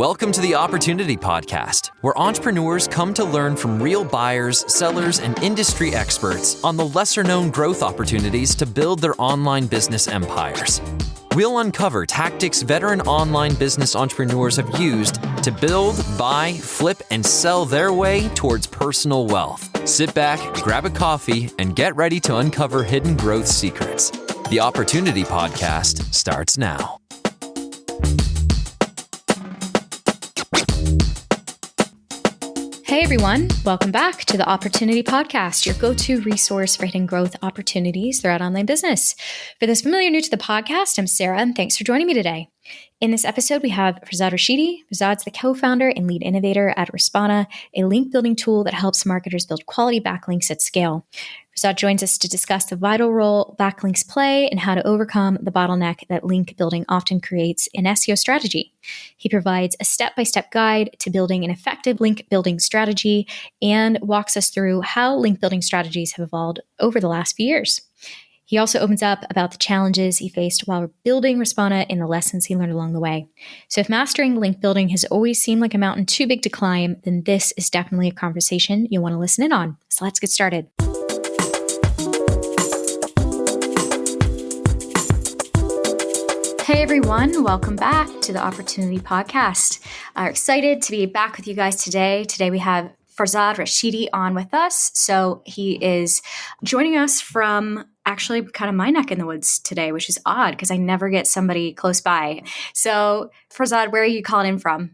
Welcome to the Opportunity Podcast, where entrepreneurs come to learn from real buyers, sellers, and industry experts on the lesser-known growth opportunities to build their online business empires. We'll uncover tactics veteran online business entrepreneurs have used to build, buy, flip, and sell their way towards personal wealth. Sit back, grab a coffee, and get ready to uncover hidden growth secrets. The Opportunity Podcast starts now. Hey everyone, welcome back to the Opportunity Podcast, your go-to resource for hidden growth opportunities throughout online business. For those familiar or new to the podcast, I'm Sarah, and thanks for joining me today. In this episode, we have Farzad Rashidi. Farzad's the co-founder and lead innovator at Respona, a link building tool that helps marketers build quality backlinks at scale. Farzad joins us to discuss the vital role backlinks play and how to overcome the bottleneck that link building often creates in SEO strategy. He provides a step-by-step guide to building an effective link building strategy and walks us through how link building strategies have evolved over the last few years. He also opens up about the challenges he faced while building Respona and the lessons he learned along the way. So if mastering link building has always seemed like a mountain too big to climb, then this is definitely a conversation you'll want to listen in on. So let's get started. Hey everyone, welcome back to the Opportunity Podcast. Excited to be back with you guys today. Today we have Farzad Rashidi on with us. So he is joining us from actually kind of my neck in the woods today, which is odd because I never get somebody close by. So Farzad, where are you calling in from?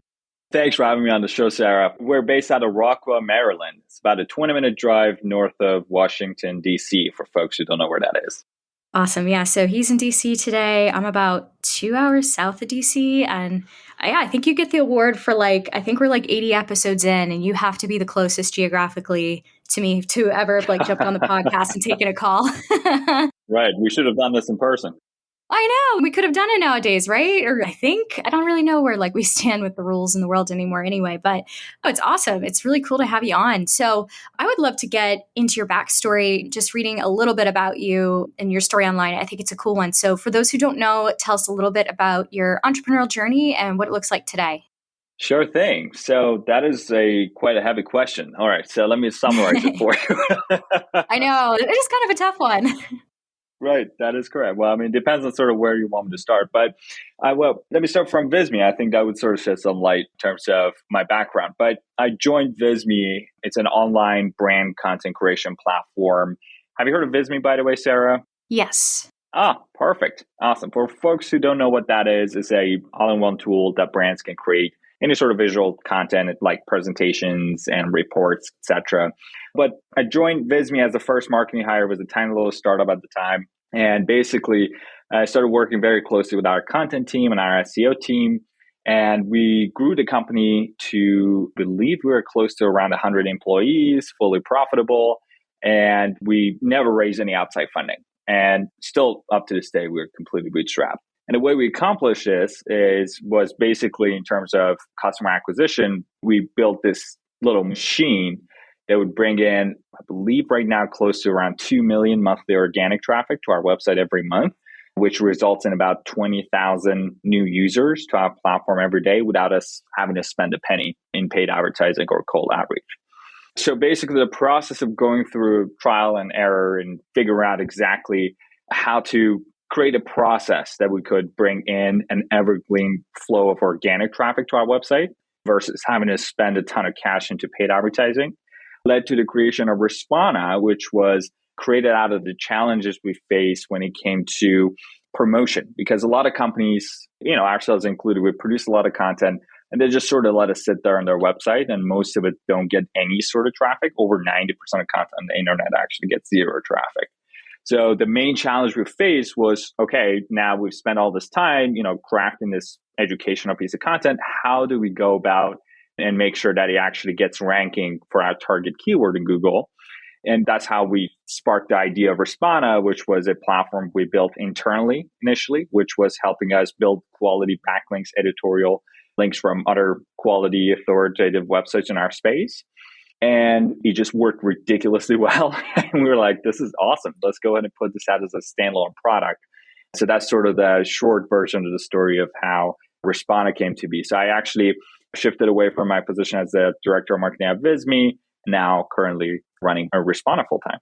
Thanks for having me on the show, Sarah. We're based out of Rockwell, Maryland. It's about a 20-minute drive north of Washington, D.C. for folks who don't know where that is. Awesome. Yeah. So he's in DC today. I'm about 2 hours south of DC. And I think you get the award for I think we're 80 episodes in and you have to be the closest geographically to me to ever jump on the podcast and taken a call. Right. We should have done this in person. I know. We could have done it nowadays, right? Or I don't really know where we stand with the rules in the world anymore anyway, but it's awesome. It's really cool to have you on. So I would love to get into your backstory, just reading a little bit about you and your story online. I think it's a cool one. So for those who don't know, tell us a little bit about your entrepreneurial journey and what it looks like today. Sure thing. So that is quite a heavy question. All right. So let me summarize it for you. I know. It is kind of a tough one. Right. That is correct. Well, it depends on sort of where you want me to start. But let me start from Visme. I think that would sort of shed some light in terms of my background. But I joined Visme. It's an online brand content creation platform. Have you heard of Visme, by the way, Sarah? Yes. Perfect. Awesome. For folks who don't know what that is, it's a all-in-one tool that brands can create any sort of visual content like presentations and reports, etc. But I joined Visme as the first marketing hire. It was a tiny little startup at the time. And basically, I started working very closely with our content team and our SEO team. And we grew the company to believe we were close to around 100 employees, fully profitable. And we never raised any outside funding. And still up to this day, we're completely bootstrapped. And the way we accomplished this was basically in terms of customer acquisition, we built this little machine that would bring in, I believe right now, close to around 2 million monthly organic traffic to our website every month, which results in about 20,000 new users to our platform every day without us having to spend a penny in paid advertising or cold outreach. So basically the process of going through trial and error and figure out exactly how to create a process that we could bring in an evergreen flow of organic traffic to our website versus having to spend a ton of cash into paid advertising led to the creation of Respona, which was created out of the challenges we faced when it came to promotion. Because a lot of companies, ourselves included, we produce a lot of content and they just sort of let us sit there on their website and most of it don't get any sort of traffic. Over 90% of content on the internet actually gets zero traffic. So the main challenge we faced was, okay, now we've spent all this time, crafting this educational piece of content. How do we go about and make sure that it actually gets ranking for our target keyword in Google? And that's how we sparked the idea of Respona, which was a platform we built internally initially, which was helping us build quality backlinks, editorial links from other quality authoritative websites in our space. And it just worked ridiculously well. And we were like, this is awesome. Let's go ahead and put this out as a standalone product. So that's sort of the short version of the story of how Respona came to be. So I actually shifted away from my position as the director of marketing at Visme, now currently running a Respona full time.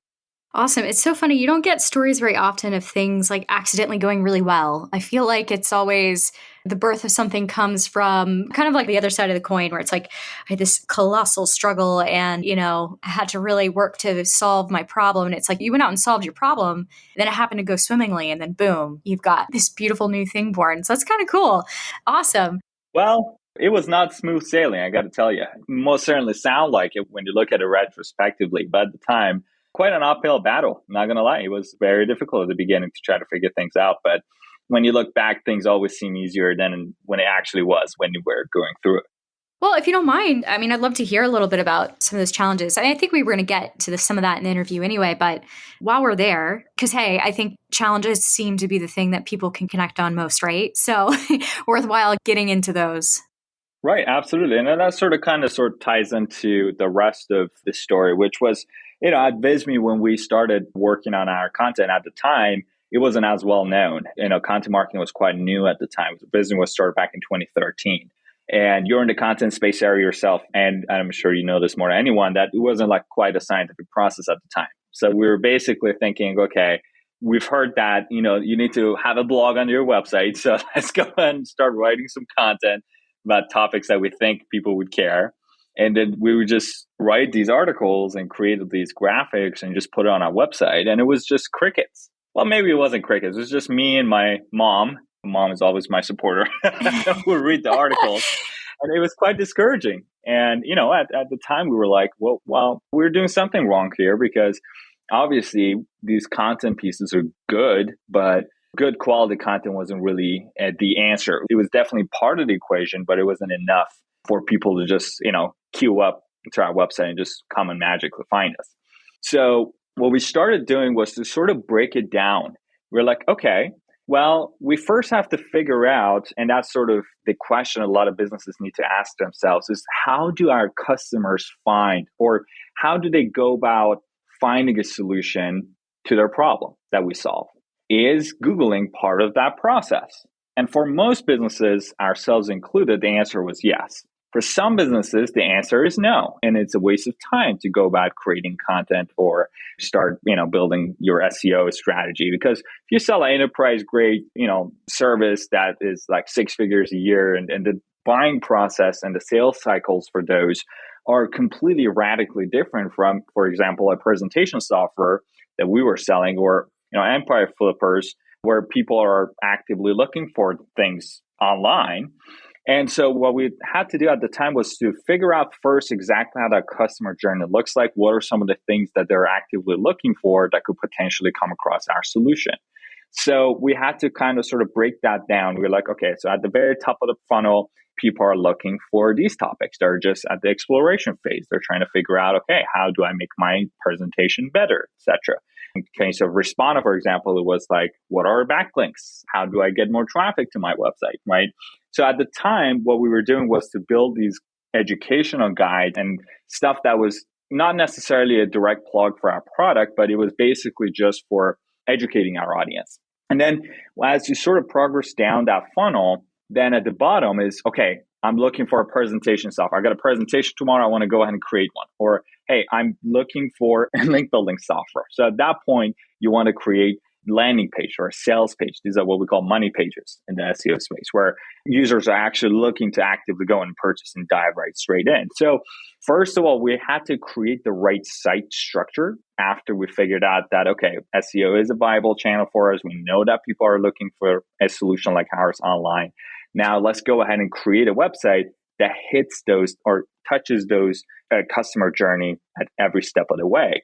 Awesome. It's so funny. You don't get stories very often of things like accidentally going really well. I feel like it's always the birth of something comes from kind of like the other side of the coin where it's like I had this colossal struggle and, I had to really work to solve my problem. And it's like you went out and solved your problem. Then it happened to go swimmingly. And then boom, you've got this beautiful new thing born. So that's kind of cool. Awesome. Well, it was not smooth sailing, I got to tell you. It most certainly sound like it when you look at it retrospectively. But at the time, quite an uphill battle. I'm not going to lie. It was very difficult at the beginning to try to figure things out. But when you look back, things always seem easier than when it actually was when you were going through it. Well, if you don't mind, I'd love to hear a little bit about some of those challenges. I think we were going to get to some of that in the interview anyway, but while we're there, because hey, I think challenges seem to be the thing that people can connect on most, right? So worthwhile getting into those. Right, absolutely. And that sort of ties into the rest of the story, which was, at Visme, when we started working on our content at the time, it wasn't as well known. Content marketing was quite new at the time. Visme was started back in 2013. And you're in the content space area yourself. And I'm sure you know this more than anyone, that it wasn't like quite a scientific process at the time. So we were basically thinking, okay, we've heard that, you need to have a blog on your website. So let's go ahead and start writing some content about topics that we think people would care. And then we would just write these articles and created these graphics and just put it on our website. And it was just crickets. Well, maybe it wasn't crickets. It was just me and my mom. Mom is always my supporter who would read the articles. And it was quite discouraging. And, at the time we were like, well, we're doing something wrong here because obviously these content pieces are good, but good quality content wasn't really the answer. It was definitely part of the equation, but it wasn't enough for people to just, queue up to our website and just come and magically find us. So what we started doing was to sort of break it down. We're like, okay, well, we first have to figure out, and that's sort of the question a lot of businesses need to ask themselves, is how do our customers find, or how do they go about finding a solution to their problem that we solve? Is Googling part of that process? And for most businesses, ourselves included, the answer was yes. For some businesses, the answer is no. And it's a waste of time to go about creating content or start, building your SEO strategy. Because if you sell an enterprise grade, service that is like 6 figures a year and the buying process and the sales cycles for those are completely radically different from, for example, a presentation software that we were selling, or empire flippers, where people are actively looking for things online. And so what we had to do at the time was to figure out first exactly how that customer journey looks like. What are some of the things that they're actively looking for that could potentially come across our solution? So we had to kind of sort of break that down. We're like, okay, so at the very top of the funnel, people are looking for these topics. They're just at the exploration phase. They're trying to figure out, okay, how do I make my presentation better, etc. In case of Respona, for example, it was like, what are backlinks? How do I get more traffic to my website, right? So at the time, what we were doing was to build these educational guides and stuff that was not necessarily a direct plug for our product, but it was basically just for educating our audience. And then as you sort of progress down that funnel, then at the bottom is, okay, I'm looking for a presentation software. I got a presentation tomorrow. I want to go ahead and create one. Or, hey, I'm looking for a link building software. So at that point, you want to create landing page or a sales page. These are what we call money pages in the SEO space, where users are actually looking to actively go and purchase and dive right straight in. So first of all, we had to create the right site structure after we figured out that, okay, SEO is a viable channel for us. We know that people are looking for a solution like ours online. Now let's go ahead and create a website that hits those or touches those customer journey at every step of the way.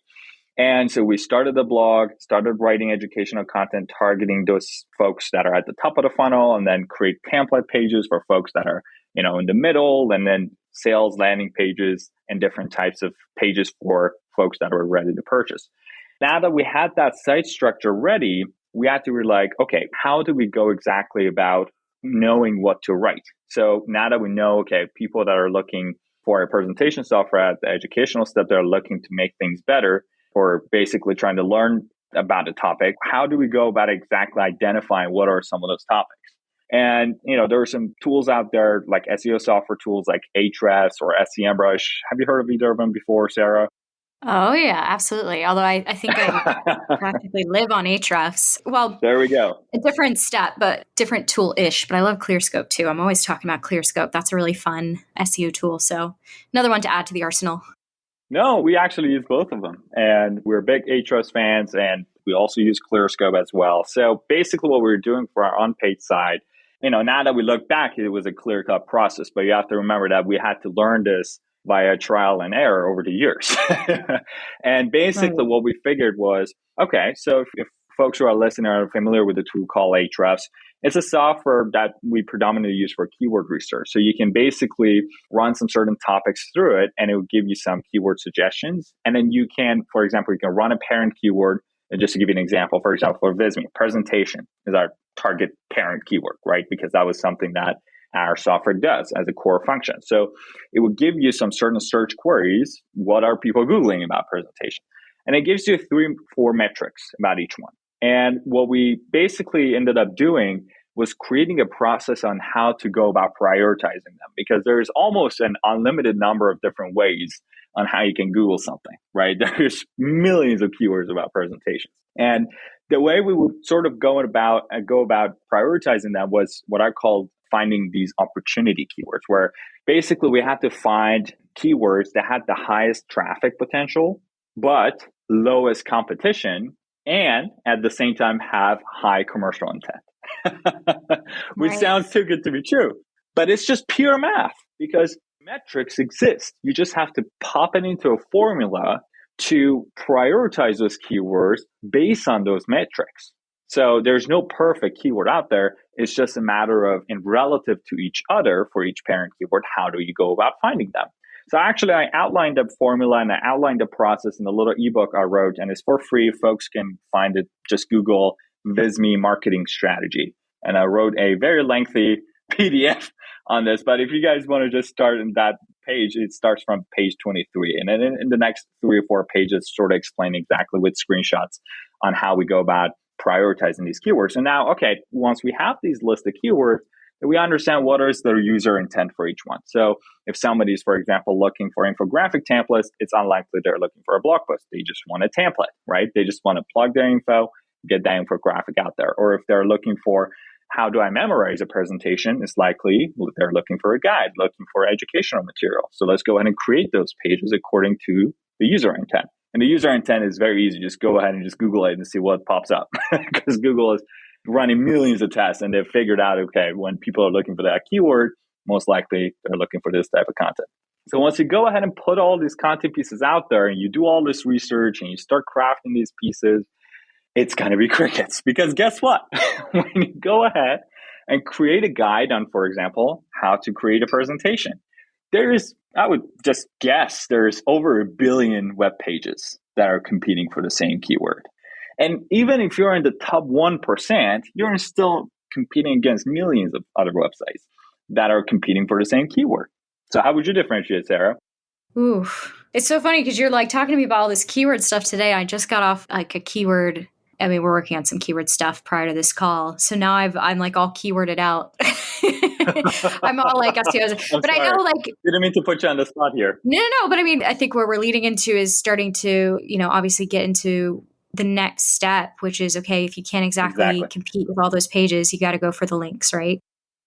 And so we started the blog, started writing educational content, targeting those folks that are at the top of the funnel, and then create template pages for folks that are, in the middle, and then sales landing pages and different types of pages for folks that are ready to purchase. Now that we had that site structure ready, we had to be like, okay, how do we go exactly about knowing what to write? So now that we know, okay, people that are looking for a presentation software at the educational step, they're looking to make things better, or basically trying to learn about a topic, how do we go about exactly identifying what are some of those topics? And, there are some tools out there like SEO software tools like Ahrefs or SEMrush. Have you heard of either of them before, Sarah? Oh, yeah, absolutely. Although I think I practically live on Ahrefs. Well, there we go. A different step, but different tool-ish. But I love ClearScope too. I'm always talking about ClearScope. That's a really fun SEO tool. So another one to add to the arsenal. No, we actually use both of them. And we're big Ahrefs fans, and we also use ClearScope as well. So basically what we were doing for our on-page side, now that we look back, it was a clear-cut process. But you have to remember that we had to learn this via trial and error over the years. And basically what we figured was, okay, so if folks who are listening are familiar with the tool called Ahrefs, it's a software that we predominantly use for keyword research. So you can basically run some certain topics through it and it will give you some keyword suggestions. And then you can, for example, you can run a parent keyword. And just to give you an example, for example, for Visme, presentation is our target parent keyword, right? Because that was something that our software does as a core function. So it will give you some certain search queries. What are people Googling about presentation? And it gives you 3-4 metrics about each one. And what we basically ended up doing was creating a process on how to go about prioritizing them, because there's almost an unlimited number of different ways on how you can Google something, right? There's millions of keywords about presentations. And the way we would sort of go about prioritizing them was what I called finding these opportunity keywords, where basically we had to find keywords that had the highest traffic potential, but lowest competition, and at the same time have high commercial intent. Which sounds too good to be true, but it's just pure math because metrics exist. You just have to pop it into a formula to prioritize those keywords based on those metrics. So there's no perfect keyword out there. It's just a matter of, in relative to each other for each parent keyword, how do you go about finding them? So actually, I outlined the formula and I outlined the process in the little ebook I wrote, and it's for free. Folks can find it. Just Google Visme marketing strategy. And I wrote a very lengthy PDF on this. But if you guys want to just start in that page, it starts from page 23. And then in the next 3 or 4 pages, sort of explain exactly with screenshots on how we go about prioritizing these keywords. And now, okay, once we have these list of keywords, we understand what is the user intent for each one. So if somebody's, for example, looking for infographic templates, it's unlikely they're looking for a blog post. They just want a template, right? They just want to plug their info, get that infographic out there. Or if they're looking for how do I memorize a presentation, it's likely they're looking for a guide, looking for educational material. So let's go ahead and create those pages according to the user intent. And the user intent is very easy. Just go ahead and just Google it and see what pops up. Because Google is running millions of tests and they've figured out, okay, when people are looking for that keyword, most likely they're looking for this type of content. So once you go ahead and put all these content pieces out there and you do all this research and you start crafting these pieces, it's going to be crickets. Because guess what? When you go ahead and create a guide on, for example, how to create a presentation, I would just guess there's over 1 billion web pages that are competing for the same keyword. And even if you're in the top 1%, you're still competing against millions of other websites that are competing for the same keyword. So how would you differentiate, Sarah? Oof. It's so funny because you're like talking to me about all this keyword stuff today. I just got off like a keyword. I mean, we're working on some keyword stuff prior to this call. So now I'm like all keyworded out. I'm all like SEO. But sorry. I know like... Didn't mean to put you on the spot here. No. But I mean, I think where we're leading into is starting to, obviously get into the next step, which is, okay, if you can't exactly compete with all those pages, you got to go for the links, right?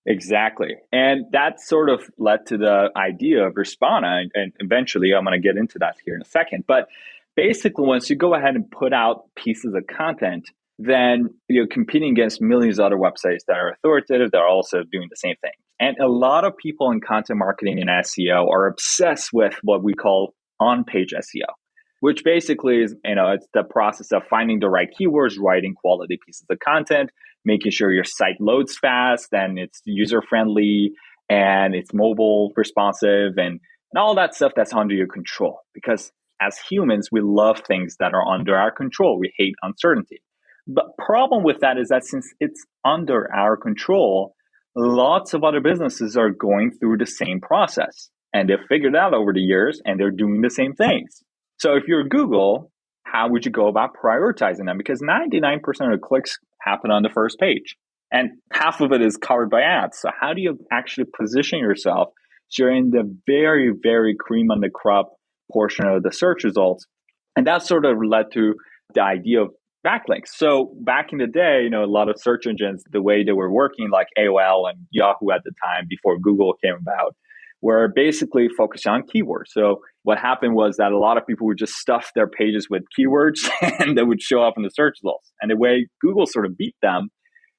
Exactly. And that sort of led to the idea of Respona. And eventually I'm going to get into that here in a second. But basically, once you go ahead and put out pieces of content, then you're competing against millions of other websites that are authoritative, that are also doing the same thing. And a lot of people in content marketing and SEO are obsessed with what we call on-page SEO, which basically is, it's the process of finding the right keywords, writing quality pieces of content, making sure your site loads fast and it's user-friendly and it's mobile responsive and all that stuff that's under your control. Because as humans, we love things that are under our control. We hate uncertainty. The problem with that is that since it's under our control, lots of other businesses are going through the same process. And they've figured out over the years and they're doing the same things. So if you're Google, how would you go about prioritizing them? Because 99% of the clicks happen on the first page. And half of it is covered by ads. So how do you actually position yourself during the very, very cream on the crop portion of the search results? And that sort of led to the idea of backlinks. So back in the day, a lot of search engines, the way they were working, like AOL and Yahoo at the time before Google came about, were basically focused on keywords. So what happened was that a lot of people would just stuff their pages with keywords and they would show up in the search results. And the way Google sort of beat them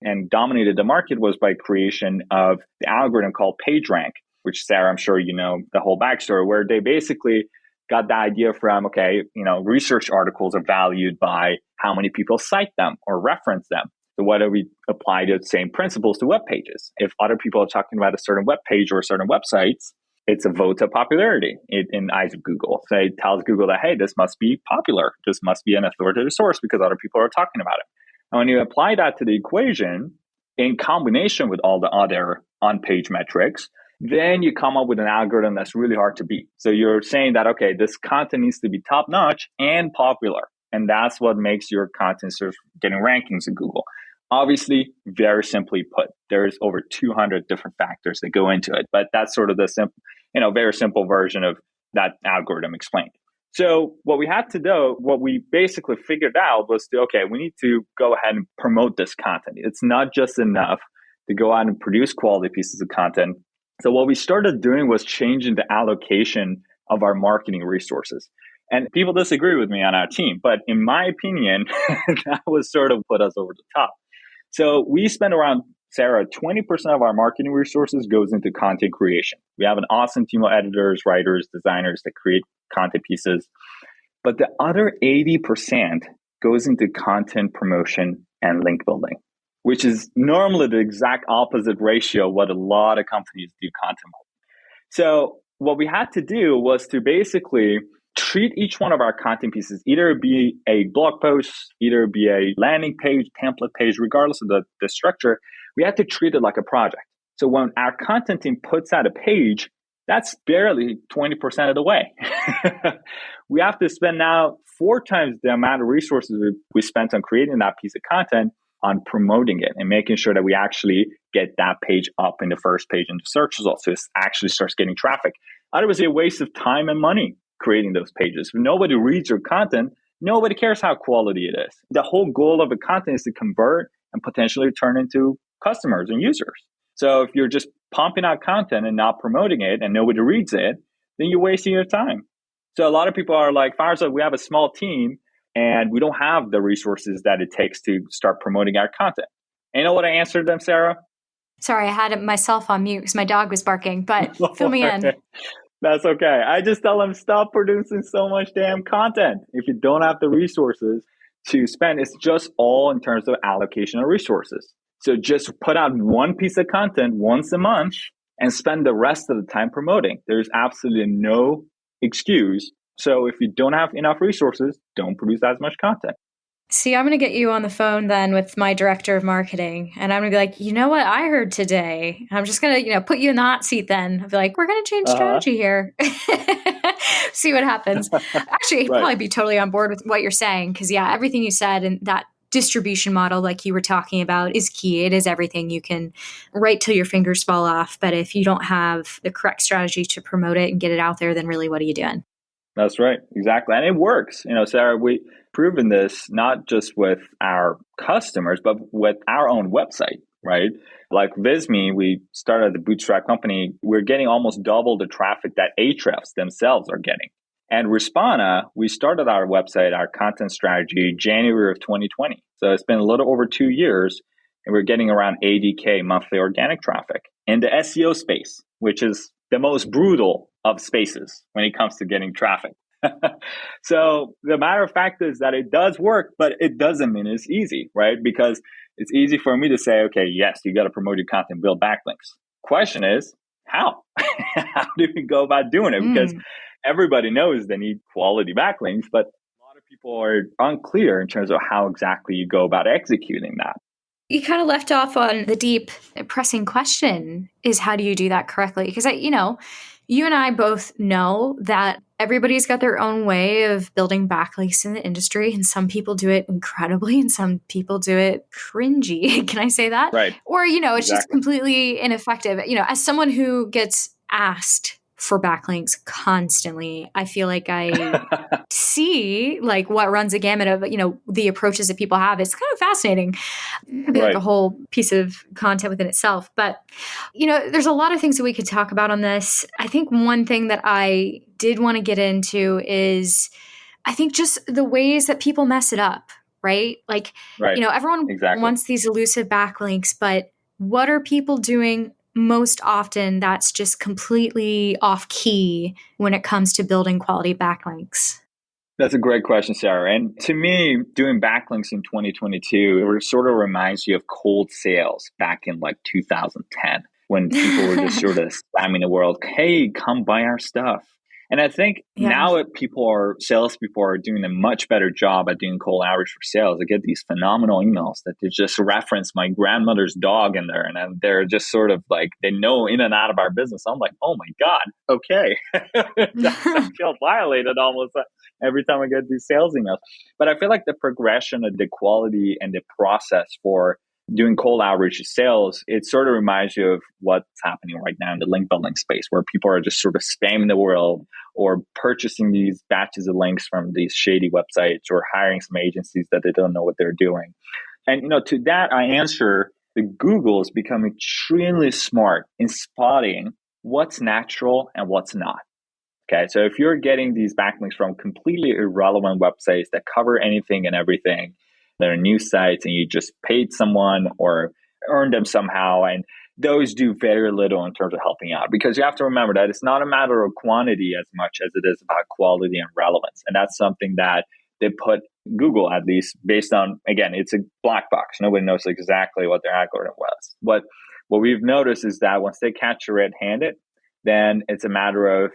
and dominated the market was by creation of the algorithm called Pagerank, which, Sarah, I'm sure you know the whole backstory, where they basically got the idea from, research articles are valued by how many people cite them or reference them. So why don't we apply the same principles to web pages? If other people are talking about a certain web page or certain websites, it's a vote of popularity in eyes of Google. So it tells Google that, hey, this must be popular. This must be an authoritative source because other people are talking about it. And when you apply that to the equation in combination with all the other on-page metrics, then you come up with an algorithm that's really hard to beat. So you're saying that, okay, this content needs to be top-notch and popular. And that's what makes your content sort of getting rankings in Google. Obviously, very simply put, there's over 200 different factors that go into it. But that's sort of the simple, very simple version of that algorithm explained. So what we had to do, what we basically figured out was we need to go ahead and promote this content. It's not just enough to go out and produce quality pieces of content. So what we started doing was changing the allocation of our marketing resources. And people disagree with me on our team, but in my opinion, that was sort of put us over the top. So we spend around, Sarah, 20% of our marketing resources goes into content creation. We have an awesome team of editors, writers, designers that create content pieces. But the other 80% goes into content promotion and link building, which is normally the exact opposite ratio of what a lot of companies do content with. So what we had to do was to basically treat each one of our content pieces, either be a blog post, either be a landing page, template page, regardless of the structure, we had to treat it like a project. So when our content team puts out a page, that's barely 20% of the way. We have to spend now 4 times the amount of resources we spent on creating that piece of content on promoting it and making sure that we actually get that page up in the first page in the search results. So it actually starts getting traffic. Otherwise, it's a waste of time and money creating those pages. If nobody reads your content, nobody cares how quality it is. The whole goal of the content is to convert and potentially turn into customers and users. So if you're just pumping out content and not promoting it and nobody reads it, then you're wasting your time. So a lot of people are like, Farzad, we have a small team and we don't have the resources that it takes to start promoting our content. And you know what I answered them, Sarah? Sorry, I had myself on mute because my dog was barking, but fill me in. That's okay. I just tell them, stop producing so much damn content. If you don't have the resources to spend, it's just all in terms of allocation of resources. So just put out one piece of content once a month and spend the rest of the time promoting. There's absolutely no excuse. So if you don't have enough resources, don't produce as much content. See, I'm going to get you on the phone then with my director of marketing. And I'm going to be like, you know what I heard today? I'm just going to, put you in the hot seat then. I'll be like, we're going to change strategy here. See what happens. Actually, he'd probably be totally on board with what you're saying. Because everything you said and that distribution model like you were talking about is key. It is everything. You can write till your fingers fall off. But if you don't have the correct strategy to promote it and get it out there, then really what are you doing? That's right. Exactly. And it works. Sarah, we've proven this not just with our customers, but with our own website, right? Like Visme, we started the bootstrap company. We're getting almost double the traffic that Ahrefs themselves are getting. And Respona, we started our website, our content strategy, January of 2020. So it's been a little over 2 years, and we're getting around 80K monthly organic traffic in the SEO space, which is the most brutal of spaces when it comes to getting traffic. So the matter of fact is that it does work, but it doesn't mean it's easy, right? Because it's easy for me to say, okay, yes, you got to promote your content, build backlinks. Question is, how? How do we go about doing it? Because everybody knows they need quality backlinks, but a lot of people are unclear in terms of how exactly you go about executing that. You kind of left off on the deep, pressing question is how do you do that correctly? Because, You and I both know that everybody's got their own way of building backlinks in the industry, and some people do it incredibly and some people do it cringy. Can I say that? Right. Or, it's just Exactly. completely ineffective. As someone who gets asked for backlinks constantly, I feel like I see like what runs a gamut of, the approaches that people have. It's kind of fascinating. It could be like Right. a whole piece of content within itself. But, there's a lot of things that we could talk about on this. I think one thing that I did want to get into is I think just the ways that people mess it up, right? Like, Right. everyone Exactly. wants these elusive backlinks, but what are people doing most often that's just completely off key when it comes to building quality backlinks? That's a great question, Sarah. And to me, doing backlinks in 2022, it sort of reminds you of cold sales back in like 2010 when people were just sort of spamming the world, hey, come buy our stuff. And I think now salespeople are doing a much better job at doing cold outreach for sales. I get these phenomenal emails that they just reference my grandmother's dog in there. And they're just sort of like, they know in and out of our business. I'm like, oh my God, okay. I feel violated almost every time I get these sales emails. But I feel like the progression of the quality and the process for doing cold outreach sales, it sort of reminds you of what's happening right now in the link building space, where people are just sort of spamming the world or purchasing these batches of links from these shady websites or hiring some agencies that they don't know what they're doing. And, to that, I answer that Google has become extremely smart in spotting what's natural and what's not. Okay, so if you're getting these backlinks from completely irrelevant websites that cover anything and everything, that are news sites, and you just paid someone or earned them somehow, and those do very little in terms of helping out, because you have to remember that it's not a matter of quantity as much as it is about quality and relevance. And that's something that they put Google, at least based on, again, it's a black box. Nobody knows exactly what their algorithm was. But what we've noticed is that once they catch you red-handed, then it's a matter of,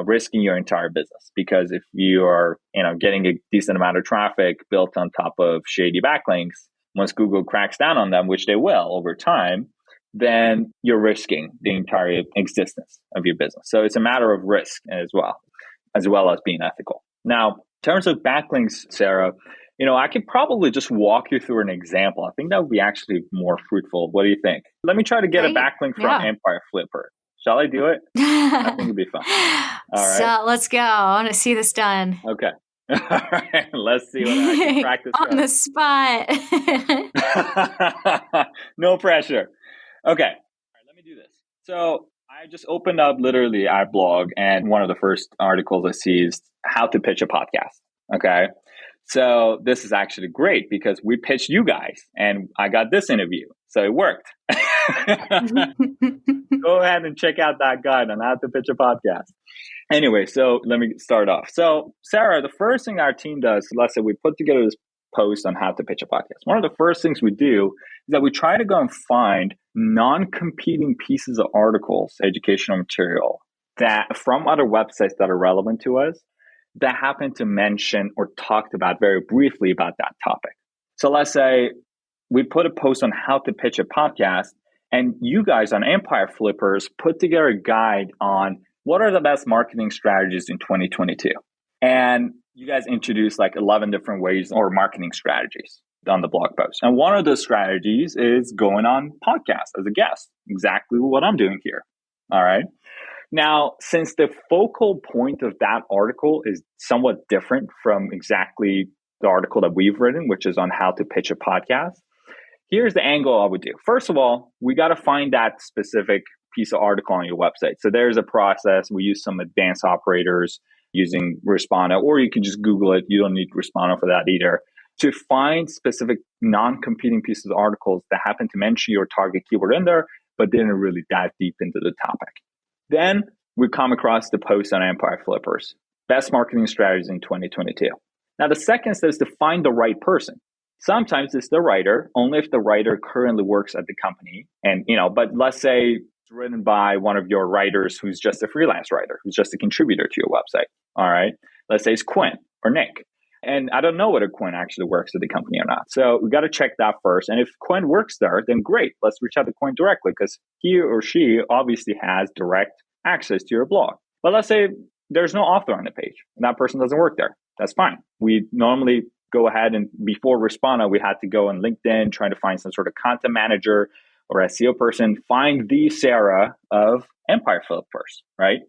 risking your entire business. Because if you are, getting a decent amount of traffic built on top of shady backlinks, once Google cracks down on them, which they will over time, then you're risking the entire existence of your business. So it's a matter of risk as well as being ethical. Now, in terms of backlinks, Sarah, I could probably just walk you through an example. I think that would be actually more fruitful. What do you think? Let me try to get a backlink from Empire Flipper. Shall I do it? I think it'd be fun. All right. So let's go. I want to see this done. Okay. All right. Let's see what I can practice on the spot. No pressure. Okay. All right, let me do this. So I just opened up literally our blog, and one of the first articles I see is how to pitch a podcast. Okay. So this is actually great because we pitched you guys and I got this interview. So it worked. Go ahead and check out that guide on how to pitch a podcast. Anyway, so let me start off. So Sarah, the first thing our team does, let's say we put together this post on how to pitch a podcast. One of the first things we do is that we try to go and find non-competing pieces of articles, educational material that from other websites that are relevant to us that happen to mention or talked about very briefly about that topic. So let's say we put a post on how to pitch a podcast, and you guys on Empire Flippers put together a guide on what are the best marketing strategies in 2022. And you guys introduced like 11 different ways or marketing strategies on the blog post. And one of those strategies is going on podcasts as a guest, exactly what I'm doing here. All right. Now, since the focal point of that article is somewhat different from exactly the article that we've written, which is on how to pitch a podcast, here's the angle I would do. First of all, we got to find that specific piece of article on your website. So there's a process. We use some advanced operators using Respona, or you can just Google it. You don't need Respona for that either. To find specific non-competing pieces of articles that happen to mention your target keyword in there, but didn't really dive deep into the topic. Then we come across the post on Empire Flippers, best marketing strategies in 2022. Now, the second says to find the right person. Sometimes it's the writer, only if the writer currently works at the company. And, but let's say it's written by one of your writers who's just a freelance writer, who's just a contributor to your website. All right. Let's say it's Quinn or Nick. And I don't know whether Quinn actually works at the company or not. So we got to check that first. And if Quinn works there, then great. Let's reach out to Quinn directly because he or she obviously has direct access to your blog. But let's say there's no author on the page and that person doesn't work there. That's fine. We normally go ahead and before Respona, we had to go on LinkedIn, trying to find some sort of content manager or SEO person, find the Sarah of Empire Flippers, right?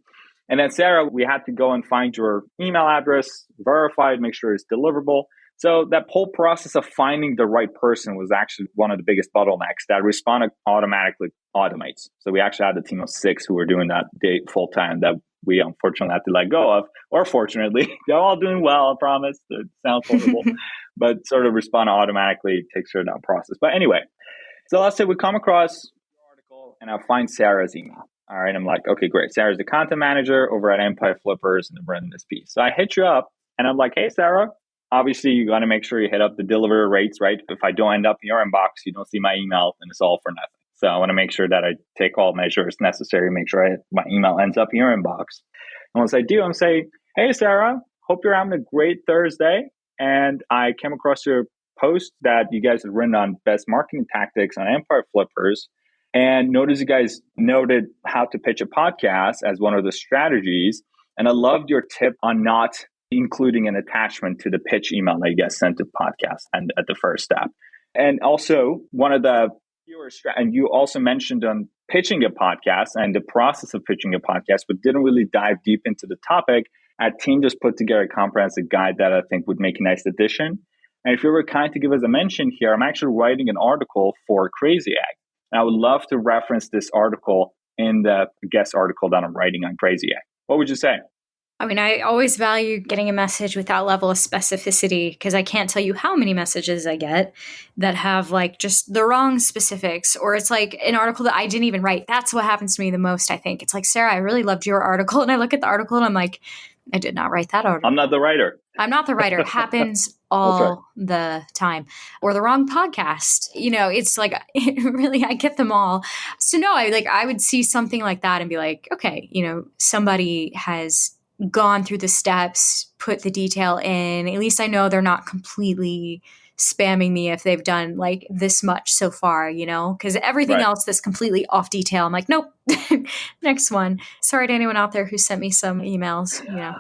And then Sarah, we had to go and find your email address, verify it, make sure it's deliverable. So that whole process of finding the right person was actually one of the biggest bottlenecks that Respona automatically automates. So we actually had a team of 6 who were doing that day full time that we unfortunately had to let go of, or fortunately, they're all doing well, I promise. It sounds horrible, but sort of Respona automatically takes care of that process. But anyway, so let's say we come across your article and I find Sarah's email. All right, I'm like, okay, great. Sarah's the content manager over at Empire Flippers and they're running this piece. So I hit you up and I'm like, hey, Sarah, obviously you got to make sure you hit up the delivery rates, right? If I don't end up in your inbox, you don't see my email and it's all for nothing. So I want to make sure that I take all measures necessary, make sure my email ends up in your inbox. And once I do, I'm saying, hey, Sarah, hope you're having a great Thursday. And I came across your post that you guys had written on best marketing tactics on Empire Flippers. And notice you guys noted how to pitch a podcast as one of the strategies. And I loved your tip on not including an attachment to the pitch email that you guys sent to podcast and at the first step. And also one of the and you also mentioned on pitching a podcast and the process of pitching a podcast, but didn't really dive deep into the topic. Our team just put together a comprehensive guide that I think would make a nice addition. And if you were kind to give us a mention here, I'm actually writing an article for Crazy Egg. And I would love to reference this article in the guest article that I'm writing on Crazy Egg. What would you say? I mean, I always value getting a message with that level of specificity because I can't tell you how many messages I get that have like just the wrong specifics, or it's like an article that I didn't even write. That's what happens to me the most, I think. It's like, Sarah, I really loved your article. And I look at the article and I'm like, I did not write that article. I'm not the writer. I'm not the writer. It happens all the time. Or the wrong podcast. You know, it's like, really, I get them all. So no, I would see something like that and be like, okay, you know, somebody has gone through the steps, put the detail in. At least I know they're not completely spamming me if they've done like this much so far, you know, because everything else that's completely off detail, I'm like, nope, next one. Sorry to anyone out there who sent me some emails. You know,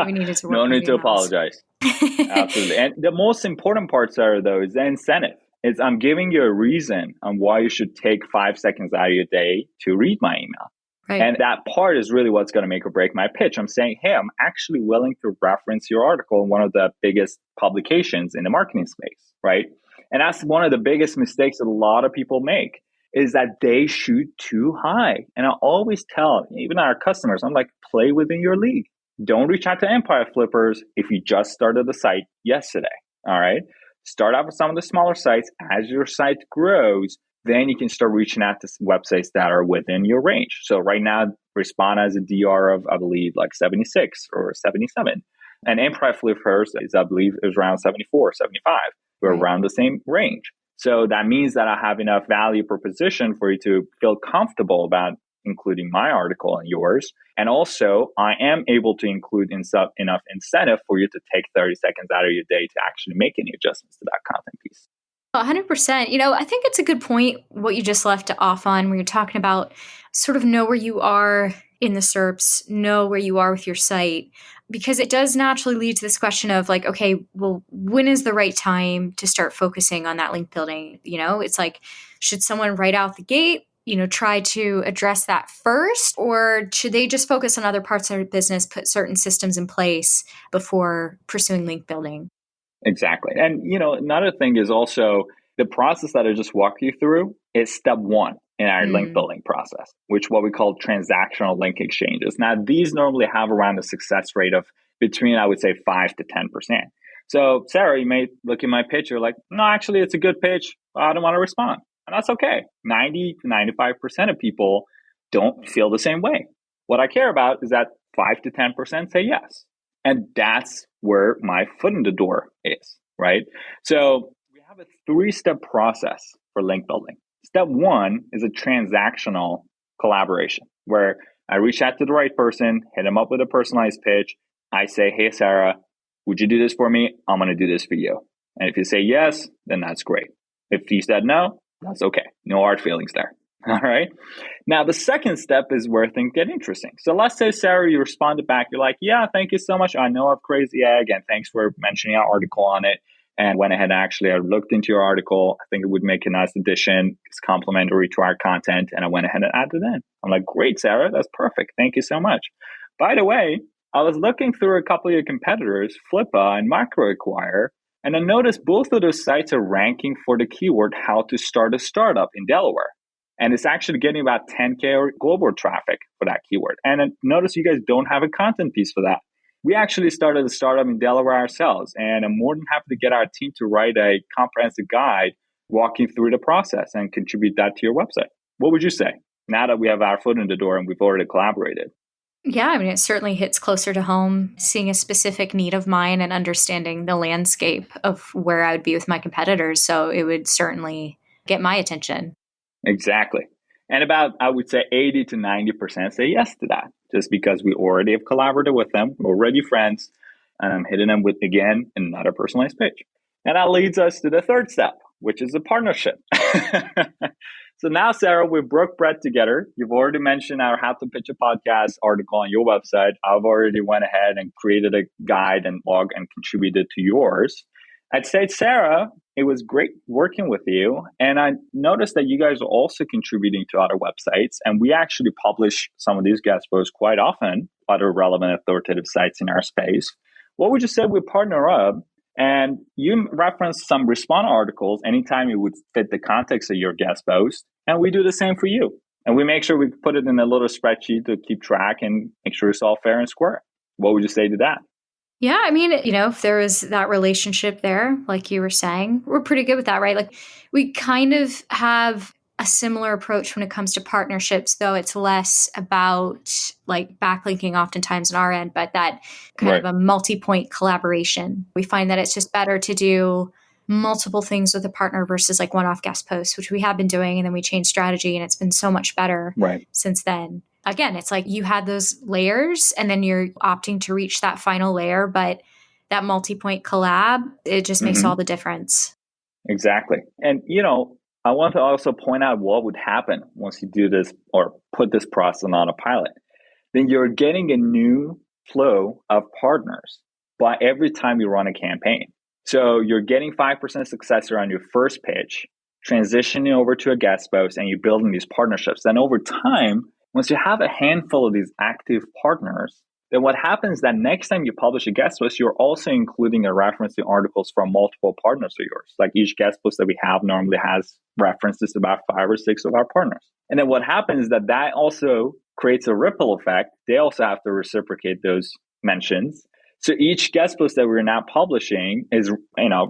we needed to work. No on need to emails. apologize. Absolutely. And the most important part, Sarah, though, is the incentive. It's I'm giving you a reason on why you should take 5 seconds out of your day to read my email. Right. And that part is really what's going to make or break my pitch. I'm saying, hey, I'm actually willing to reference your article in one of the biggest publications in the marketing space, right? And that's one of the biggest mistakes that a lot of people make is that they shoot too high. And I always tell, even our customers, I'm like, play within your league. Don't reach out to Empire Flippers if you just started the site yesterday, all right? Start out with some of the smaller sites. As your site grows, then you can start reaching out to websites that are within your range. So right now, Respona has a DR of, I believe, like 76 or 77. And Empire Flippers is, I believe, is around 74, 75. We're around the same range. So that means that I have enough value proposition for you to feel comfortable about including my article and yours. And also, I am able to include enough incentive for you to take 30 seconds out of your day to actually make any adjustments to that content piece. 100%. You know, I think it's a good point what you just left off on when you're talking about sort of know where you are in the SERPs, know where you are with your site, because it does naturally lead to this question of like, okay, well, when is the right time to start focusing on that link building? You know, it's like, should someone right out the gate, you know, try to address that first, or should they just focus on other parts of their business, put certain systems in place before pursuing link building? Exactly. And, you know, another thing is also the process that I just walked you through is step one in our link building process, which what we call transactional link exchanges. Now, these normally have around a success rate of between, I would say, 5 to 10%. So, Sarah, you may look at my pitch, you're like, no, actually, it's a good pitch. I don't want to respond. And that's okay. 90 to 95% of people don't feel the same way. What I care about is that 5 to 10% say yes. And that's where my foot in the door is, right? So we have a 3-step process for link building. Step 1 is a transactional collaboration where I reach out to the right person, hit them up with a personalized pitch. I say, hey, Sarah, would you do this for me? I'm going to do this for you. And if you say yes, then that's great. If you said no, that's okay. No hard feelings there. All right. Now, the second step is where things get interesting. So let's say, Sarah, you responded back. You're like, yeah, thank you so much. I know of Crazy Egg, and thanks for mentioning our article on it. And went ahead and actually I looked into your article. I think it would make a nice addition. It's complementary to our content. And I went ahead and added it in. I'm like, great, Sarah. That's perfect. Thank you so much. By the way, I was looking through a couple of your competitors, Flippa and MicroAcquire, and I noticed both of those sites are ranking for the keyword how to start a startup in Delaware. And it's actually getting about 10K global traffic for that keyword. And notice you guys don't have a content piece for that. We actually started a startup in Delaware ourselves, and I'm more than happy to get our team to write a comprehensive guide walking through the process and contribute that to your website. What would you say now that we have our foot in the door and we've already collaborated? Yeah, I mean, it certainly hits closer to home, seeing a specific need of mine and understanding the landscape of where I would be with my competitors. So it would certainly get my attention. Exactly. And about, I would say 80 to 90% say yes to that, just because we already have collaborated with them, we're already friends, and I'm hitting them with, again, another personalized page. And that leads us to the third step, which is a partnership. So now, Sarah, we broke bread together. You've already mentioned our How to Pitch a Podcast article on your website. I've already went ahead and created a guide and blog and contributed to yours. I'd say, Sarah, it was great working with you. And I noticed that you guys are also contributing to other websites. And we actually publish some of these guest posts quite often, other relevant authoritative sites in our space. What would you say we partner up? And you referenced some Respona articles anytime it would fit the context of your guest post. And we do the same for you. And we make sure we put it in a little spreadsheet to keep track and make sure it's all fair and square. What would you say to that? Yeah, I mean, if there is that relationship there, like you were saying, we're pretty good with that, right? Like we kind of have a similar approach when it comes to partnerships, though it's less about like backlinking oftentimes on our end, but that kind of a multi-point collaboration. We find that it's just better to do multiple things with a partner versus like one-off guest posts, which we have been doing. And then we changed strategy and it's been so much better since then. Again, it's like you had those layers and then you're opting to reach that final layer, but that multi-point collab, it just makes all the difference. Exactly. And, I want to also point out what would happen once you do this or put this process on autopilot. Then you're getting a new flow of partners by every time you run a campaign. So you're getting 5% success on your first pitch, transitioning over to a guest post, and you're building these partnerships. Then over time, once you have a handful of these active partners, then what happens that next time you publish a guest post, you're also including a reference to articles from multiple partners of yours. Like each guest post that we have normally has references to about 5 or 6 of our partners. And then what happens is that also creates a ripple effect. They also have to reciprocate those mentions. So each guest post that we're now publishing is,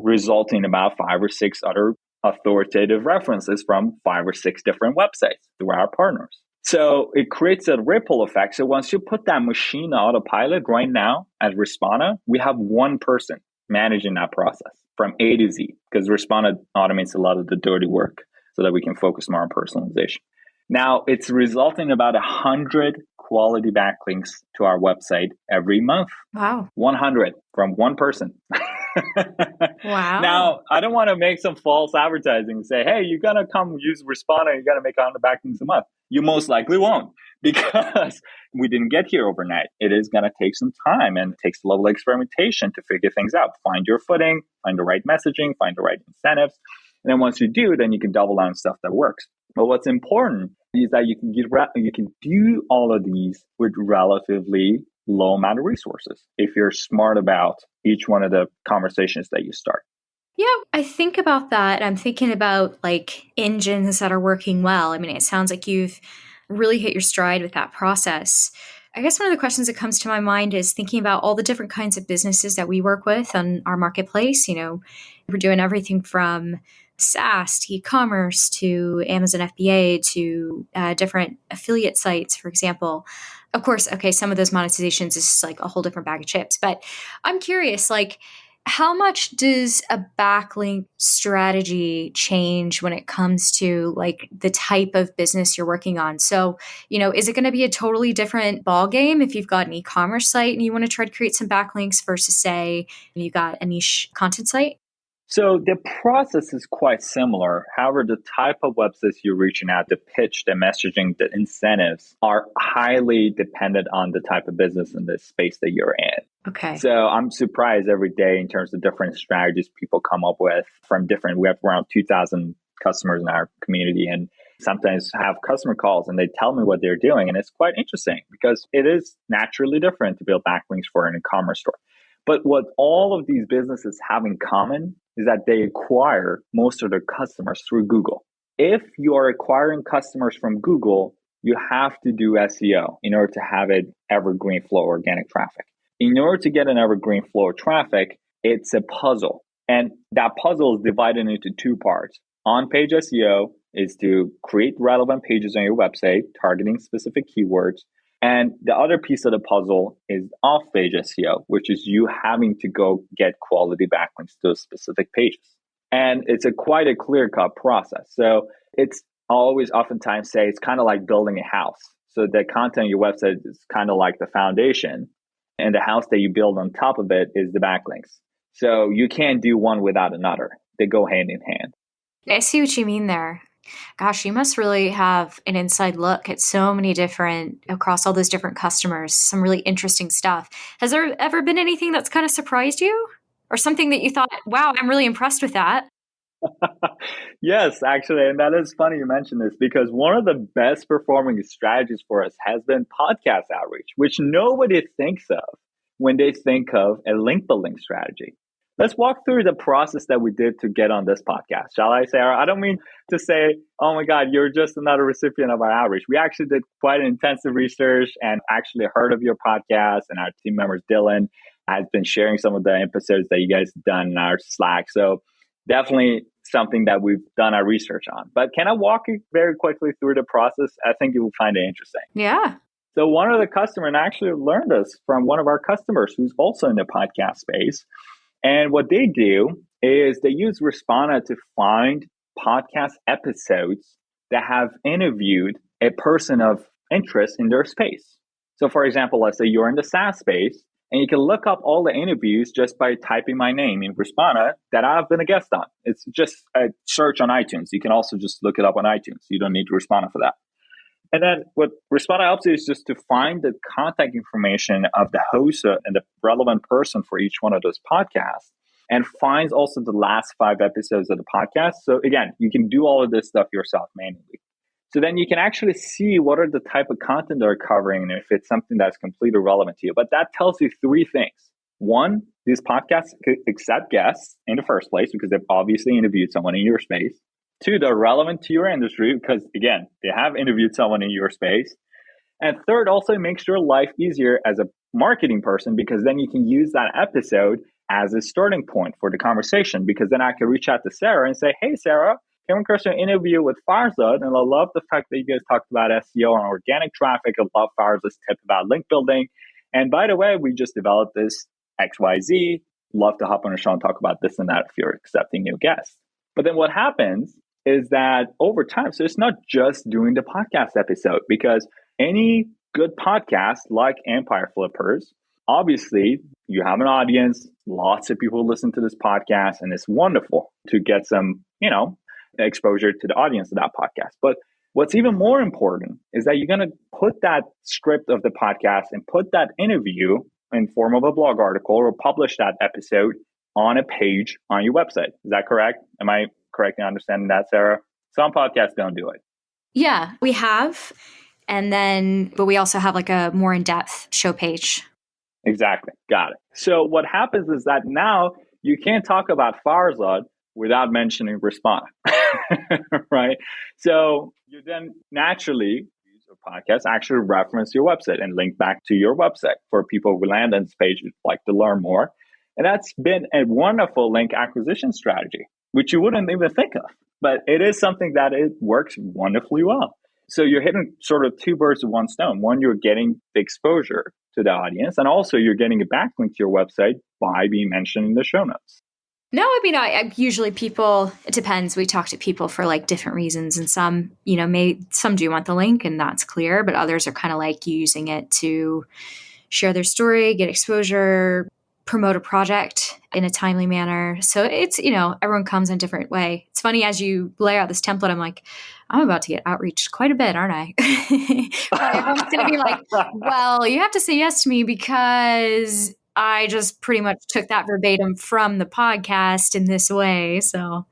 resulting in about 5 or 6 other authoritative references from 5 or 6 different websites through our partners. So it creates a ripple effect. So once you put that machine on autopilot right now at Respona, we have one person managing that process from A to Z, because Respona automates a lot of the dirty work so that we can focus more on personalization. Now it's resulting in about 100 quality backlinks to our website every month. Wow. 100 from one person. Wow. Now, I don't want to make some false advertising and say, hey, you're going to come use Respona, you're going to make 100 backlinks a month. You most likely won't, because we didn't get here overnight. It is going to take some time and it takes a level of experimentation to figure things out. Find your footing, find the right messaging, find the right incentives. And then once you do, then you can double down on stuff that works. But what's important is that you can do all of these with relatively low amount of resources if you're smart about each one of the conversations that you start. Yeah, I think about that. I'm thinking about like engines that are working well. I mean, it sounds like you've really hit your stride with that process. I guess one of the questions that comes to my mind is thinking about all the different kinds of businesses that we work with on our marketplace. We're doing everything from SaaS to e-commerce to Amazon FBA to different affiliate sites, for example. Of course, okay, some of those monetizations is like a whole different bag of chips. But I'm curious, like, how much does a backlink strategy change when it comes to like the type of business you're working on? So, is it going to be a totally different ballgame if you've got an e-commerce site and you want to try to create some backlinks versus say you got a niche content site? So the process is quite similar. However, the type of websites you're reaching out, the pitch, the messaging, the incentives are highly dependent on the type of business and the space that you're in. Okay. So I'm surprised every day in terms of different strategies people come up with from different, we have around 2,000 customers in our community, and sometimes have customer calls and they tell me what they're doing. And it's quite interesting because it is naturally different to build backlinks for an e-commerce store. But what all of these businesses have in common is that they acquire most of their customers through Google. If you are acquiring customers from Google, you have to do SEO in order to have it evergreen flow organic traffic. In order to get an evergreen flow of traffic, it's a puzzle. And that puzzle is divided into two parts. On-page SEO is to create relevant pages on your website, targeting specific keywords. And the other piece of the puzzle is off-page SEO, which is you having to go get quality backlinks to those specific pages. And it's quite a clear-cut process. So it's always oftentimes say it's kind of like building a house. So the content on your website is kind of like the foundation, and the house that you build on top of it is the backlinks. So you can't do one without another. They go hand in hand. I see what you mean there. Gosh, you must really have an inside look at so many different, across all those different customers, some really interesting stuff. Has there ever been anything that's kind of surprised you? Or something that you thought, wow, I'm really impressed with that? Yes, actually. And that is funny you mentioned this because one of the best performing strategies for us has been podcast outreach, which nobody thinks of when they think of a link building strategy. Let's walk through the process that we did to get on this podcast. Shall I, Sarah? I don't mean to say, oh my God, you're just another recipient of our outreach. We actually did quite an intensive research and actually heard of your podcast, and our team members, Dylan, has been sharing some of the episodes that you guys have done in our Slack. So definitely something that we've done our research on. But can I walk you very quickly through the process? I think you will find it interesting. Yeah. So one of the customers actually learned this from one of our customers who's also in the podcast space. And what they do is they use Respona to find podcast episodes that have interviewed a person of interest in their space. So for example, let's say you're in the SaaS space and you can look up all the interviews just by typing my name in Respona that I've been a guest on. It's just a search on iTunes. You can also just look it up on iTunes. You don't need Respona for that. And then what Respona helps you is just to find the contact information of the host and the relevant person for each one of those podcasts, and finds also the last 5 episodes of the podcast. So again, you can do all of this stuff yourself manually. So then you can actually see what are the type of content they're covering and if it's something that's completely relevant to you. But that tells you 3 things. 1, these podcasts could accept guests in the first place because they've obviously interviewed someone in your space. 2, they're relevant to your industry because, again, they have interviewed someone in your space. And 3rd, also makes your life easier as a marketing person because then you can use that episode as a starting point for the conversation, because then I can reach out to Sarah and say, hey, Sarah, came across your interview with Farzad, and I love the fact that you guys talked about SEO and organic traffic. I love Farzad's tip about link building. And by the way, we just developed this XYZ. Love to hop on a show and talk about this and that if you're accepting new guests. But then what happens is that over time, so it's not just doing the podcast episode, because any good podcast like Empire Flippers, obviously you have an audience, lots of people listen to this podcast, and it's wonderful to get some, exposure to the audience of that podcast. But what's even more important is that you're going to put that script of the podcast and put that interview in form of a blog article or publish that episode on a page on your website. Is that correct? Am I correct in understanding that, Sarah? Some podcasts don't do it. Yeah, we have. But we also have like a more in-depth show page. Exactly. Got it. So what happens is that now you can't talk about Farzad without mentioning Respona, right? So you then naturally use your podcast, actually reference your website and link back to your website for people who land on this page who'd like to learn more. And that's been a wonderful link acquisition strategy, which you wouldn't even think of, but it is something that it works wonderfully well. So you're hitting sort of 2 birds with 1 stone. One, you're getting the exposure to the audience, and also you're getting a backlink to your website by being mentioned in the show notes. No, I mean, I usually people, it depends. We talk to people for like different reasons, and some, some do want the link and that's clear, but others are kind of like using it to share their story, get exposure, promote a project in a timely manner. So it's, everyone comes in a different way. It's funny, as you lay out this template, I'm like, I'm about to get outreached quite a bit, aren't I? Everyone's going to be like, well, you have to say yes to me because I just pretty much took that verbatim from the podcast in this way. So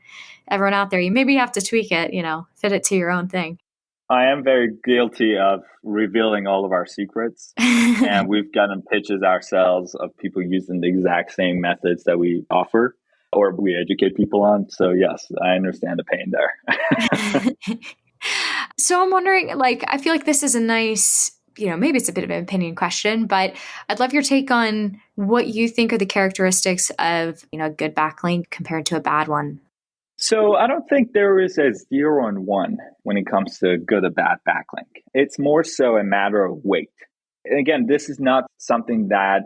everyone out there, you maybe have to tweak it, fit it to your own thing. I am very guilty of revealing all of our secrets. And we've gotten pitches ourselves of people using the exact same methods that we offer or we educate people on. So yes, I understand the pain there. So I'm wondering, I feel like this is a nice, maybe it's a bit of an opinion question, but I'd love your take on what you think are the characteristics of, a good backlink compared to a bad one. So I don't think there is a 0 and 1 when it comes to good or bad backlink. It's more so a matter of weight. And again, this is not something that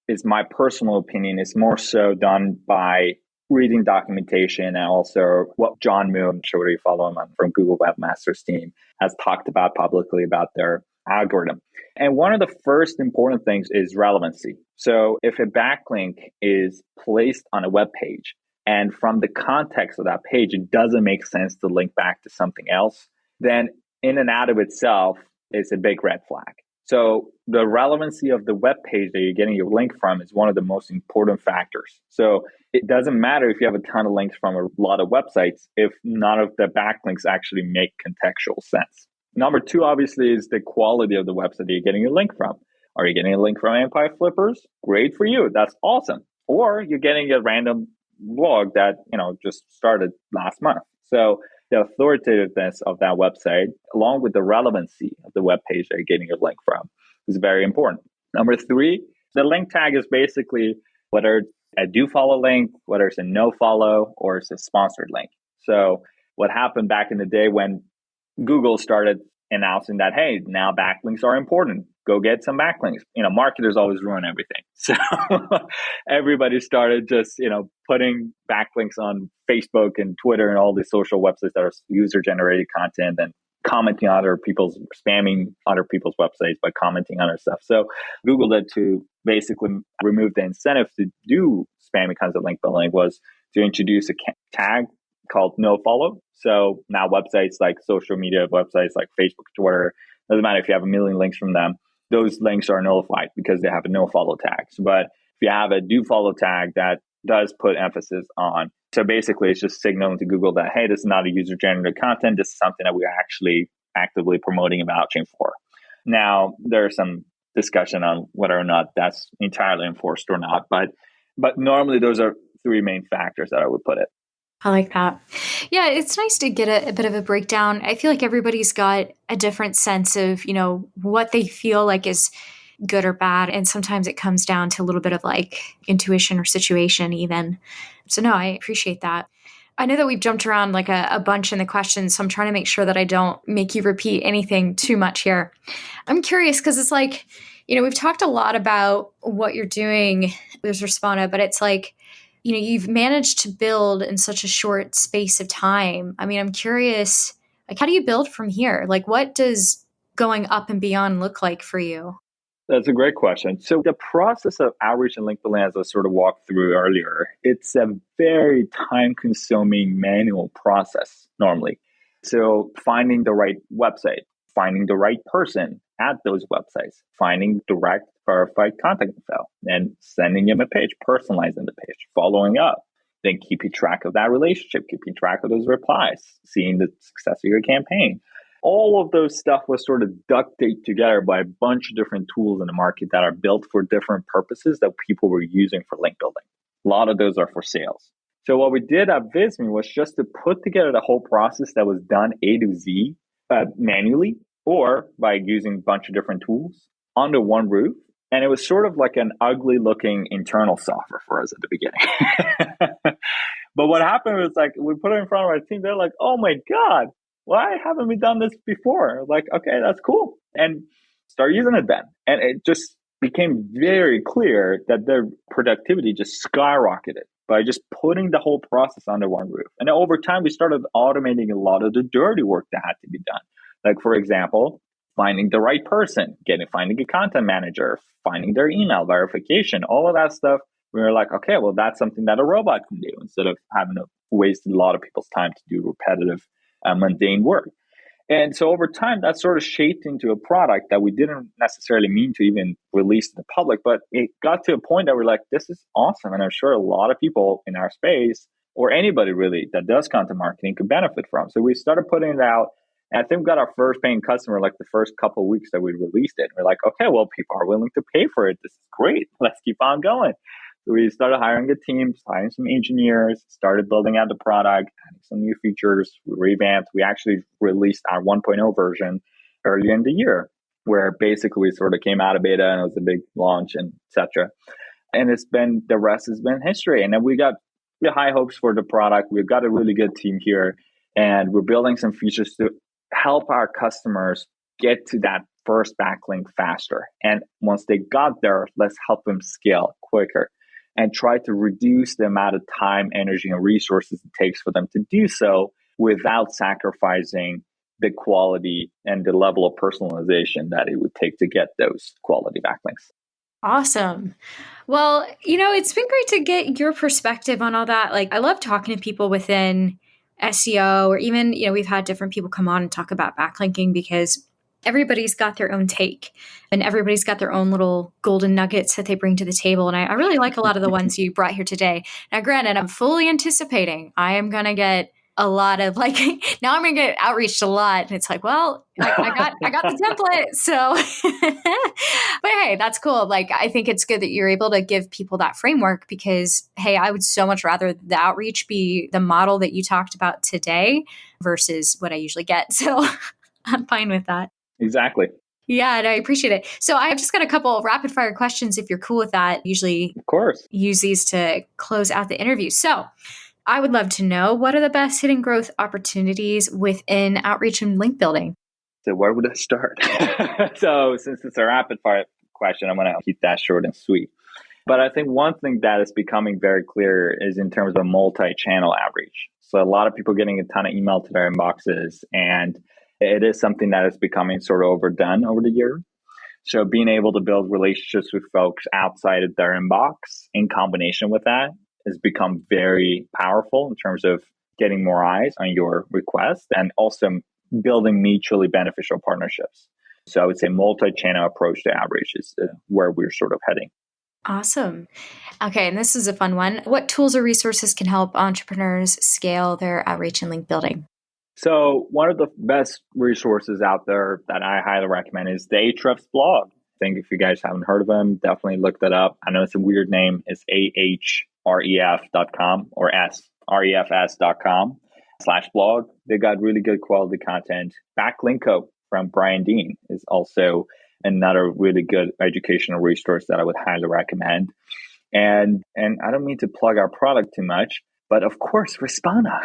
is my personal opinion. It's more so done by reading documentation and also what John Moon, I'm sure you follow him from Google Webmasters team, has talked about publicly about their algorithm. And one of the first important things is relevancy. So if a backlink is placed on a web page, and from the context of that page, it doesn't make sense to link back to something else, then in and out of itself, it's a big red flag. So the relevancy of the web page that you're getting your link from is one of the most important factors. So it doesn't matter if you have a ton of links from a lot of websites if none of the backlinks actually make contextual sense. Number 2, obviously, is the quality of the website that you're getting your link from. Are you getting a link from Empire Flippers? Great for you. That's awesome. Or you're getting a random blog that just started last month. So the authoritativeness of that website, along with the relevancy of the web page that you're getting your link from, is very important. Number 3, the link tag is basically whether it's a do follow link, whether it's a no follow, or it's a sponsored link. So what happened back in the day when Google started announcing that, hey, now backlinks are important. Go get some backlinks. Marketers always ruin everything. So everybody started just, putting backlinks on Facebook and Twitter and all these social websites that are user-generated content and commenting on spamming other people's websites by commenting on our stuff. So Google had to basically remove the incentive to do spammy kinds of link building was to introduce a tag called no follow. So now websites like social media websites like Facebook, Twitter, doesn't matter if you have a million links from them, those links are nullified because they have a no follow tag. But if you have a do follow tag, that does put emphasis on. So basically it's just signaling to Google that, hey, this is not a user generated content. This is something that we're actually actively promoting and vouching for. Now, there's some discussion on whether or not that's entirely enforced or not. But normally those are 3 main factors that I would put it. I like that. Yeah, it's nice to get a bit of a breakdown. I feel like everybody's got a different sense of, what they feel like is good or bad. And sometimes it comes down to a little bit of intuition or situation even. So no, I appreciate that. I know that we've jumped around a bunch in the questions, so I'm trying to make sure that I don't make you repeat anything too much here. I'm curious because it's we've talked a lot about what you're doing with Respona, but it's you've managed to build in such a short space of time. I mean, I'm curious, how do you build from here? What does going up and beyond look like for you? That's a great question. So the process of outreach and link building, as I sort of walked through earlier, it's a very time-consuming manual process normally. So finding the right website, finding the right person at those websites, finding direct verified contact info, and sending them a page, personalizing the page, following up, then keeping track of that relationship, keeping track of those replies, seeing the success of your campaign. All of those stuff was sort of duct taped together by a bunch of different tools in the market that are built for different purposes that people were using for link building. A lot of those are for sales. So what we did at Visme was just to put together the whole process that was done A to Z manually or by using a bunch of different tools under one roof. And it was sort of like an ugly looking internal software for us at the beginning. But what happened was we put it in front of our team. They're like, oh my God, why haven't we done this before? Okay, that's cool. And start using it then. And it just became very clear that their productivity just skyrocketed by just putting the whole process under one roof. And over time, we started automating a lot of the dirty work that had to be done. For example, finding the right person, finding a content manager, finding their email verification, all of that stuff We were like, okay, well, that's something that a robot can do instead of having to waste a lot of people's time to do repetitive, mundane work. And so over time, that sort of shaped into a product that we didn't necessarily mean to even release to the public, but it got to a point that we're like, this is awesome. And I'm sure a lot of people in our space or anybody really that does content marketing could benefit from. So we started putting it out. And I think we got our first paying customer like the first couple of weeks that we released it. We're like, okay, well, people are willing to pay for it. This is great. Let's keep on going. So we started hiring a team, hiring some engineers, started building out the product, adding some new features. We revamped. We actually released our 1.0 version earlier in the year, where basically we sort of came out of beta and it was a big launch and etc. And the rest has been history. And then we got the high hopes for the product. We've got a really good team here, and we're building some features to help our customers get to that first backlink faster. And once they got there, let's help them scale quicker and try to reduce the amount of time, energy, and resources it takes for them to do so without sacrificing the quality and the level of personalization that it would take to get those quality backlinks. Awesome. Well, it's been great to get your perspective on all that. Like, I love talking to people within SEO, or even, we've had different people come on and talk about backlinking because everybody's got their own take and everybody's got their own little golden nuggets that they bring to the table. And I really like a lot of the ones you brought here today. Now, granted, I'm fully anticipating I am going to get a lot of now I'm going to get outreached a lot. And it's like, well, I got the template. So, but hey, that's cool. Like, I think it's good that you're able to give people that framework because, hey, I would so much rather the outreach be the model that you talked about today versus what I usually get. So I'm fine with that. Exactly. Yeah, and I appreciate it. So I've just got a couple of rapid fire questions if you're cool with that. Usually, of course, use these to close out the interview. So I would love to know, what are the best hidden growth opportunities within outreach and link building? So where would I start? So since it's a rapid fire question, I'm going to keep that short and sweet. But I think one thing that is becoming very clear is in terms of multi-channel outreach. So a lot of people getting a ton of email to their inboxes, and it is something that is becoming sort of overdone over the year. So being able to build relationships with folks outside of their inbox in combination with that has become very powerful in terms of getting more eyes on your request and also building mutually beneficial partnerships. So I would say multi-channel approach to outreach is where we're sort of heading. Awesome. Okay, and this is a fun one. What tools or resources can help entrepreneurs scale their outreach and link building? So one of the best resources out there that I highly recommend is the Ahrefs blog. I think if you guys haven't heard of them, definitely look that up. I know it's a weird name. It's ahrefs.com or refs.com/blog. They got really good quality content. Backlinko from Brian Dean is also another really good educational resource that I would highly recommend. And I don't mean to plug our product too much, but of course, Respona.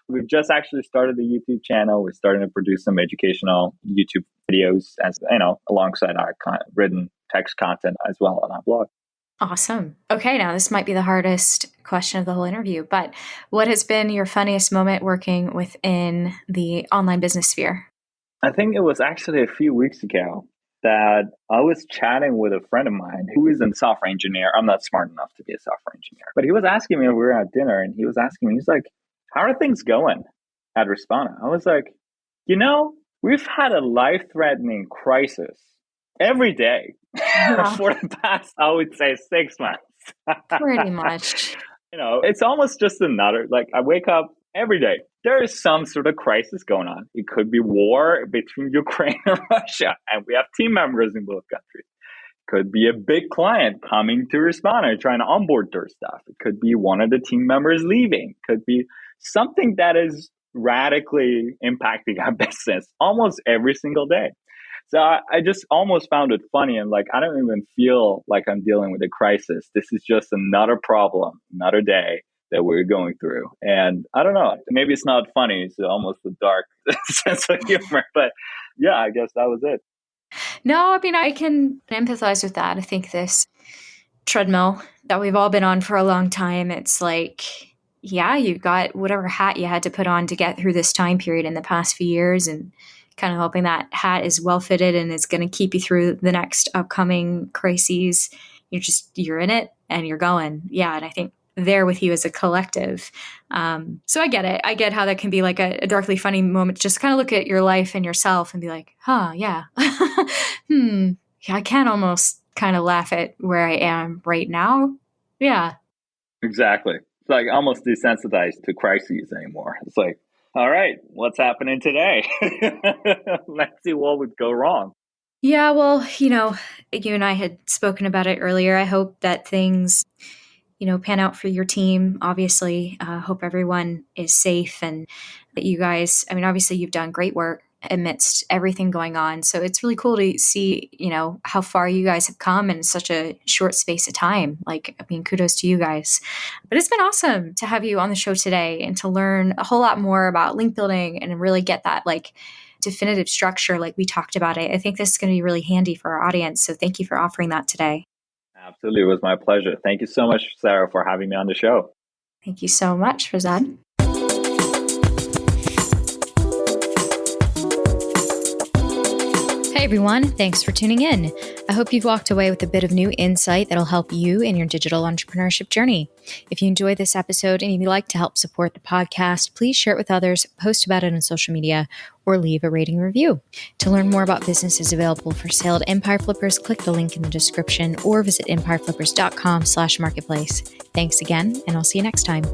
We've just actually started a YouTube channel. We're starting to produce some educational YouTube videos, as alongside our written text content as well on our blog. Awesome. Okay, now this might be the hardest question of the whole interview, but what has been your funniest moment working within the online business sphere? I think it was actually a few weeks ago that I was chatting with a friend of mine who is a software engineer. I'm not smart enough to be a software engineer, but he was asking me, we were at dinner, and he was asking me, he's like, how are things going at Respona? I was like, we've had a life-threatening crisis every day for the past, I would say, 6 months. Pretty much. It's almost just another, I wake up every day. There is some sort of crisis going on. It could be war between Ukraine and Russia, and we have team members in both countries. It could be a big client coming to Respona trying to onboard their stuff. It could be one of the team members leaving. It could be something that is radically impacting our business almost every single day. So I just almost found it funny, and I don't even feel like I'm dealing with a crisis. This is just another problem, another day that we're going through. And I don't know, maybe it's not funny. It's almost a dark sense of humor, but yeah, I guess that was it. No, I mean, I can empathize with that. I think this treadmill that we've all been on for a long time, it's like, yeah, you got whatever hat you had to put on to get through this time period in the past few years, and kind of hoping that hat is well fitted and is going to keep you through the next upcoming crises. you're in it and you're going. Yeah. And I think there with you as a collective. So I get it. I get how that can be like a darkly funny moment. Just kind of look at your life and yourself and be like, huh, yeah. Yeah, I can almost kind of laugh at where I am right now. Yeah. Exactly. It's like almost desensitized to crises anymore. It's like, all right, what's happening today? Let's see what would go wrong. Yeah, well, you and I had spoken about it earlier. I hope that things, pan out for your team. Obviously, hope everyone is safe and that you guys, obviously you've done great work amidst everything going on. So it's really cool to see, how far you guys have come in such a short space of time. Kudos to you guys. But it's been awesome to have you on the show today and to learn a whole lot more about link building and really get that definitive structure like we talked about it. I think this is going to be really handy for our audience. So thank you for offering that today. Absolutely. It was my pleasure. Thank you so much, Sarah, for having me on the show. Thank you so much, Farzad. Hey everyone, thanks for tuning in. I hope you've walked away with a bit of new insight that'll help you in your digital entrepreneurship journey. If you enjoyed this episode and you'd like to help support the podcast, please share it with others, post about it on social media, or leave a rating review. To learn more about businesses available for sale at Empire Flippers, click the link in the description or visit empireflippers.com/marketplace. Thanks again, and I'll see you next time.